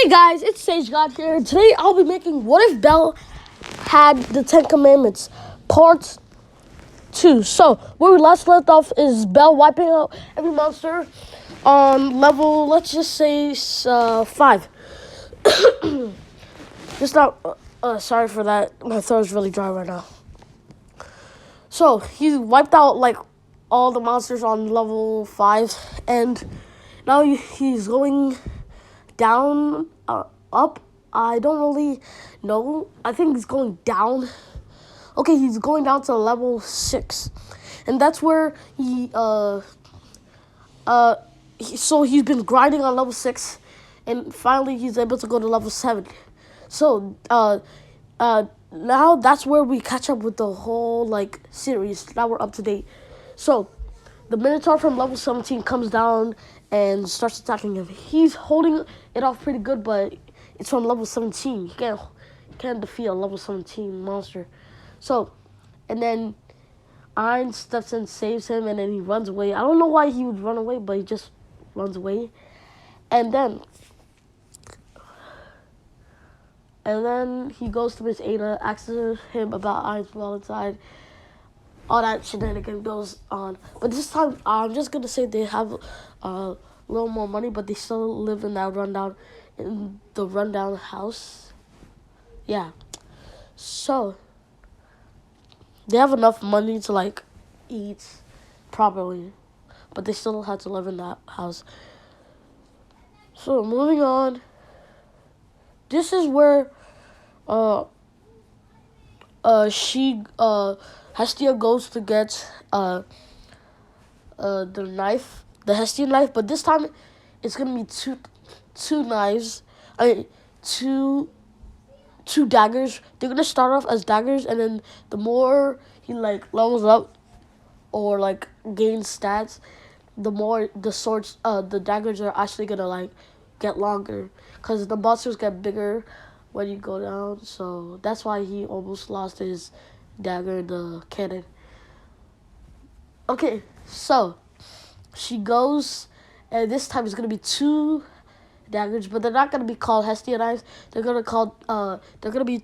Hey guys, it's Sage God here. Today I'll be making What If Belle Had the Ten Commandments, Part 2. So, where we last left off is Belle wiping out every monster on level, let's just say, 5. Just not, sorry for that. My throat's really dry right now. So, he wiped out, all the monsters on level 5, and now he's going down, up. I don't really know. I think he's going down. Okay, he's going down to level 6, and that's where so he's been grinding on level 6, and finally he's able to go to level 7. So now that's where we catch up with the whole series. Now we're up to date. So the Minotaur from level 17 comes down and starts attacking him. He's holding it off pretty good, but it's from level 17. He can't defeat a level 17 monster. So, and then Ein steps in, saves him, and then he runs away. I don't know why he would run away, but he just runs away. And then he goes to Miss Ada, asks him about Ein's Valentine. All that shenanigan goes on. But this time, I'm just going to say they have a little more money, but they still live in the rundown house. Yeah. So, they have enough money to, eat properly, but they still have to live in that house. So, moving on. This is where, Hestia goes to get the knife, the Hestia knife, but this time it's gonna be two knives. Two daggers. They're gonna start off as daggers, and then the more he levels up or gains stats, the more the swords, the daggers are actually gonna get longer, because the monsters get bigger when you go down. So that's why he almost lost his dagger in the cannon. Okay, so she goes, and this time it's gonna be 2 daggers, but they're not gonna be called Hestia knives. They're gonna be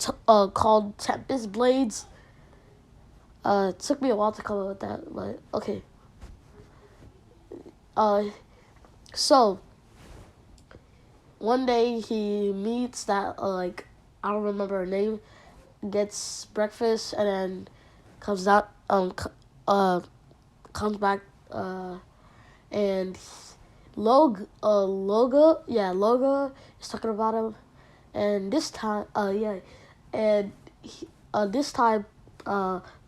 called Tempest blades. It took me a while to come up with that, but okay. So one day he meets that I don't remember her name, gets breakfast, and then comes out comes back and Loga is talking about him, and this time this time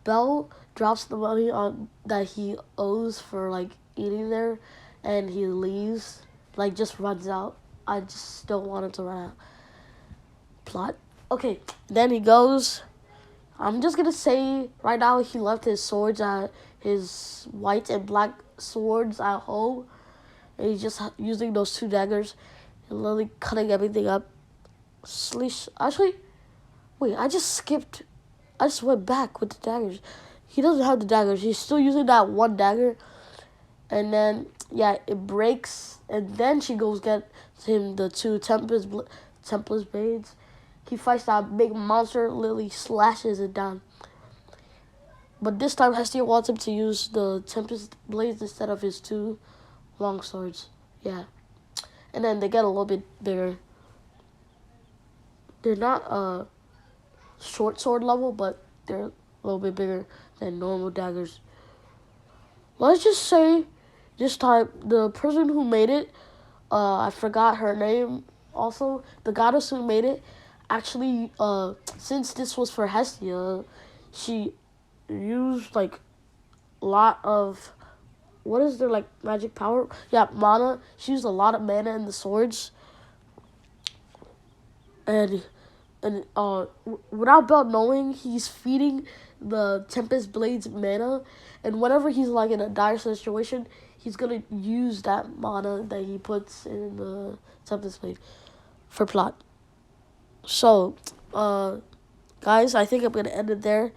Belle drops the money on that he owes for eating there, and he leaves, just runs out. I just don't want him to run out. Plot. Okay, then he goes. I'm just gonna say right now he left his swords at his white and black swords at home, and he's just using those 2 daggers and literally cutting everything up. Actually, wait, I just went back with the daggers. He doesn't have the daggers. He's still using that 1 dagger, and then it breaks, and then she goes get him the 2 Tempest blades. He fights that big monster, literally slashes it down. But this time Hestia wants him to use the Tempest blades instead of his 2 long swords. Yeah. And then they get a little bit bigger. They're not short sword level, but they're a little bit bigger than normal daggers. Let's just say this time the person who made it, I forgot her name also, the goddess who made it, actually, since this was for Hestia, she used a lot of, what is their magic power? Yeah, mana. She used a lot of mana in the swords, and without Belle knowing, he's feeding the Tempest blades mana, and whenever he's in a dire situation, he's gonna use that mana that he puts in the Tempest blade for plot. So, guys, I think I'm gonna end it there.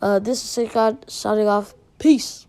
This is Sage God signing off. Peace.